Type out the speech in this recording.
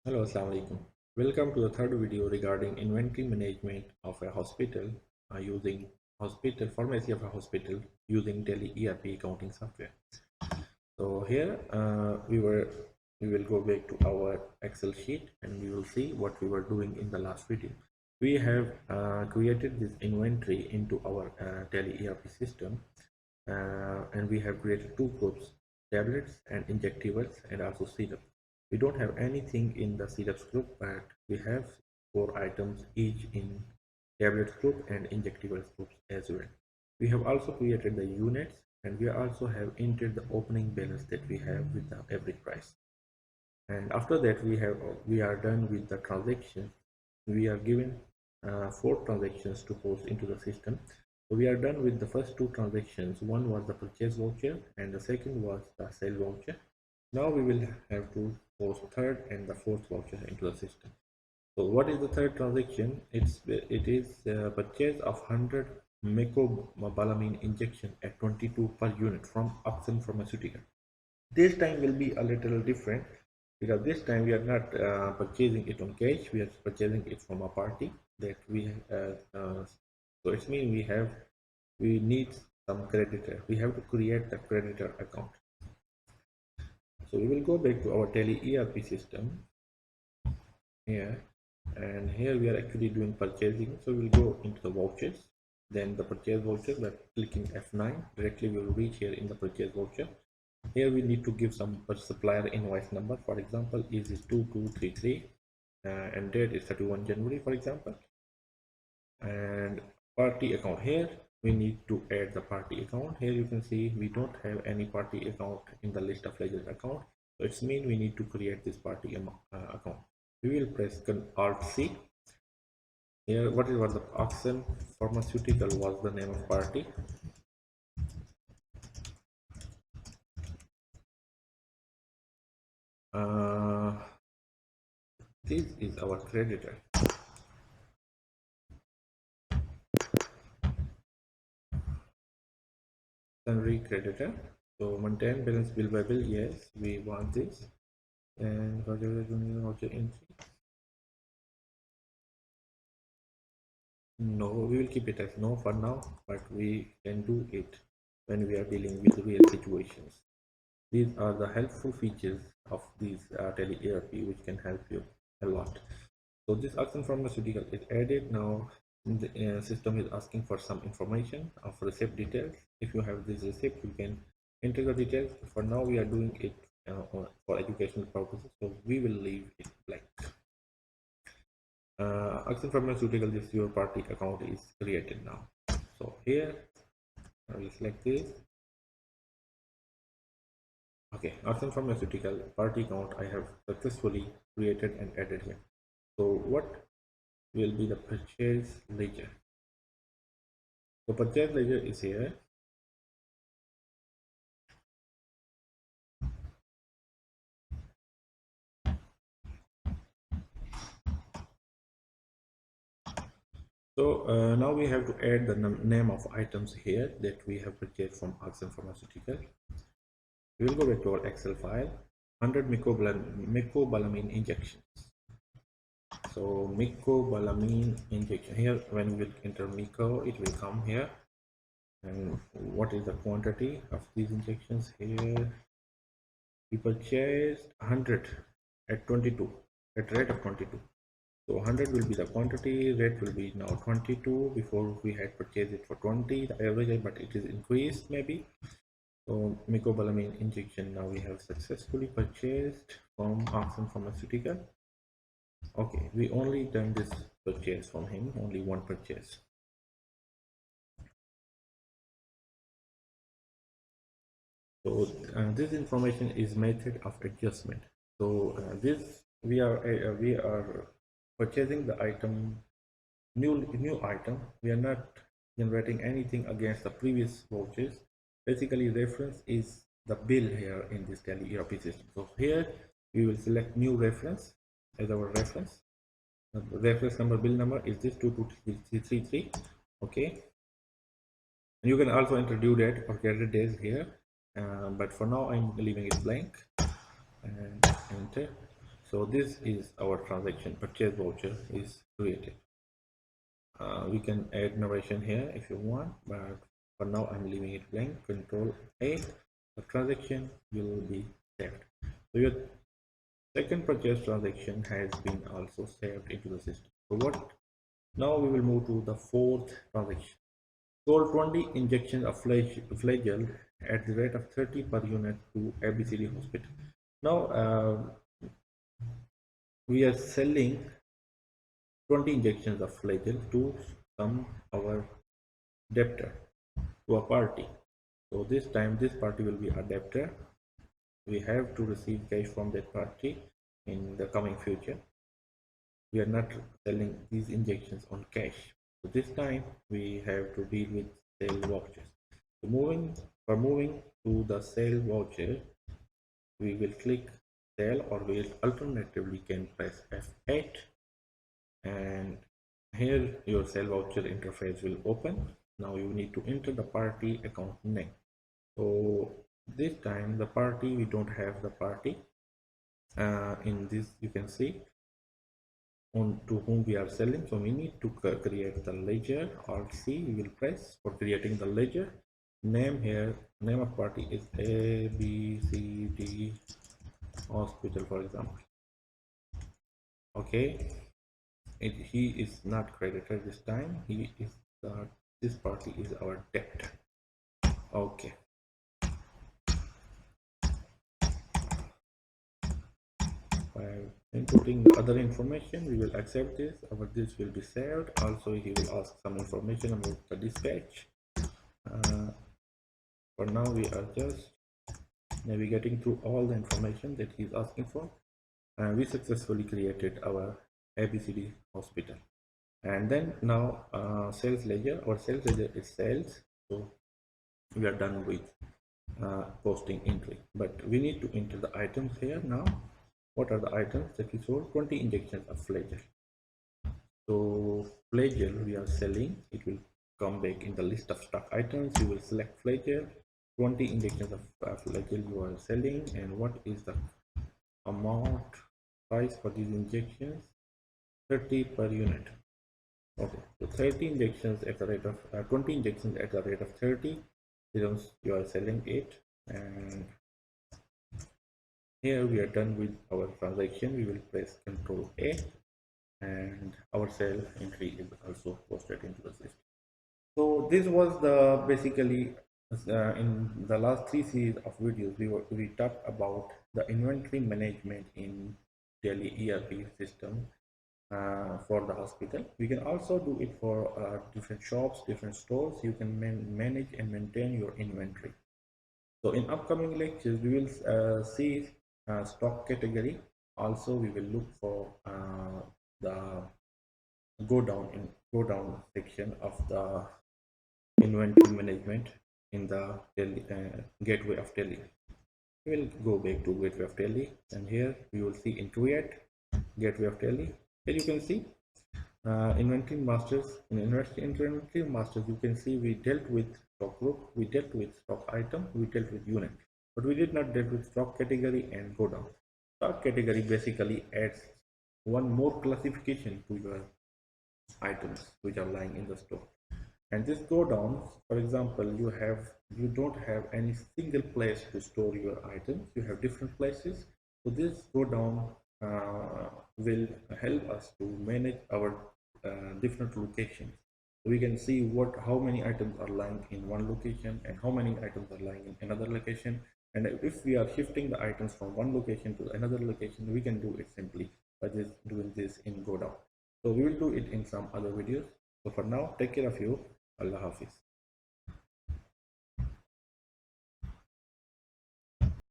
Hello, Assalamu alaikum. Welcome to the third video regarding inventory management of a hospital using hospital pharmacy of a hospital using Tally ERP accounting software. So here we will go back to our Excel sheet and we will see what we were doing in the last video. We have created this inventory into our Tally ERP system and we have created two groups, tablets and injectables and also syrup. We don't have anything in the syrups group, but we have 4 items each in tablets group and injectables groups as well. We have also created the units and we also have entered the opening balance that we have with the average price. And after that we are done with the transaction. We are given 4 transactions to post into the system. So we are done with the first 2 transactions. One was the purchase voucher and the second was the sale voucher. Now we will have to post third and the fourth voucher into the system. So what is the third transaction? It is purchase of 100 mecobalamin injection at 22 per unit from Oxen Pharmaceutical. This time will be a little different because this time we are not purchasing it on cash. We are purchasing it from a party that we so it means we need some creditor. We have to create the creditor account. So we will go back to our Tally ERP system here, and here we are actually doing purchasing. So we'll go into the vouchers, then the purchase voucher by clicking F9. Directly we will reach here in the purchase voucher. Here we need to give some supplier invoice number. For example, is 2233 and date is 31 January, for example. And party account, here we need to add the party account. Here you can see we don't have any party account in the list of ledger account, so it's mean we need to create this party account. We will press Alt C. Here what was the Oxen Pharmaceutical was the name of party. This is our creditor. Summary creditor. So maintain balance bill by bill. Yes, we want this. And voucher entry. No, we will keep it as no for now, but we can do it when we are dealing with real situations. These are the helpful features of these Tally ERP, which can help you a lot. So this Oxen Pharmaceutical is added. Now the system is asking for some information of receipt details. If you have this receipt, you can enter the details. For now we are doing it for educational purposes, so we will leave it blank. Oxen Pharmaceutical, this your party account is created now. So here I will select this. Okay, Oxen Pharmaceutical party account I have successfully created and added here. So what will be the purchase ledger? So purchase ledger is here. So now we have to add the name of items here that we have purchased from Oxen Pharmaceutical. We will go back to our Excel file. 100 mecobalamin injections. So mecobalamin injection, here when we will enter meco, it will come here. And what is the quantity of these injections? Here we purchased 100 at 22 at rate of 22. So 100 will be the quantity, rate will be now 22. Before we had purchased it for 20, the average, but it is increased maybe. So mecobalamin injection now we have successfully purchased from Oxen Pharmaceutical. Okay, we only done this purchase from him, only one purchase. So this information is method of adjustment. So this we are purchasing the item, new item. We are not generating anything against the previous vouchers. Basically, reference is the bill here in this Tally ERP system. So here we will select new reference as our reference. The reference number, bill number is this 22333. Okay, and you can also enter due date or credit days here, but for now I'm leaving it blank and enter. So this is our transaction purchase voucher is created. We can add narration here if you want, but for now I'm leaving it blank. Control A, the transaction will be saved. So your second purchase transaction has been also saved into the system. So what? Now we will move to the fourth transaction. Sold 20 injections of flagell at the rate of 30 per unit to ABCD hospital. Now we are selling 20 injections of flagell to some our debtor, to a party. So this time this party will be a debtor. We have to receive cash from that party in the coming future. We are not selling these injections on cash. So this time we have to deal with sale vouchers. So moving to the sale voucher, we will click sale, or we will alternatively can press F8, and here your sale voucher interface will open. Now you need to enter the party account name. So this time the party, we don't have the party. In this you can see on to whom we are selling. So we need to create the ledger. Alt C we will press for creating the ledger. Name here, name of party is ABCD hospital, for example. Okay, he is not creditor this time. He is this party is our debtor. Okay, by inputting other information, we will accept this. This will be saved. Also, he will ask some information about the dispatch. For now, we are just navigating through all the information that he is asking for. And we successfully created our ABCD hospital. And then now sales ledger, our sales ledger is sales. So we are done with posting entry, but we need to enter the items here now. What are the items that we sold? 20 injections of flagell. So flagell we are selling, it will come back in the list of stock items. You will select flagell, 20 injections of flagell you are selling, and what is the amount price for these injections? 30 per unit. Okay, so 30 injections at the rate of 20 injections at the rate of 30 dirhams you are selling it. And here we are done with our transaction. We will press Ctrl A, and our sale entry is also posted into the system. So this was the basically in the last 3 series of videos we talked about the inventory management in Tally ERP system for the hospital. We can also do it for different shops, different stores. You can manage and maintain your inventory. So in upcoming lectures, we will see stock category. Also, we will look for the go down section of the inventory management in the gateway of Tally. We will go back to gateway of Tally, and here we will see in create gateway of Tally. Here you can see inventory masters. In inventory masters, you can see we dealt with stock group, we dealt with stock item, we dealt with unit, but we did not deal with stock category and go down. Stock category basically adds one more classification to your items which are lying in the store. And this go down, for example, you don't have any single place to store your items, you have different places. So this go down will help us to manage our different locations. We can see how many items are lying in one location and how many items are lying in another location. And if we are shifting the items from one location to another location, we can do it simply by just doing this in go down. So we will do it in some other videos. So for now, take care of you. Allah Hafiz.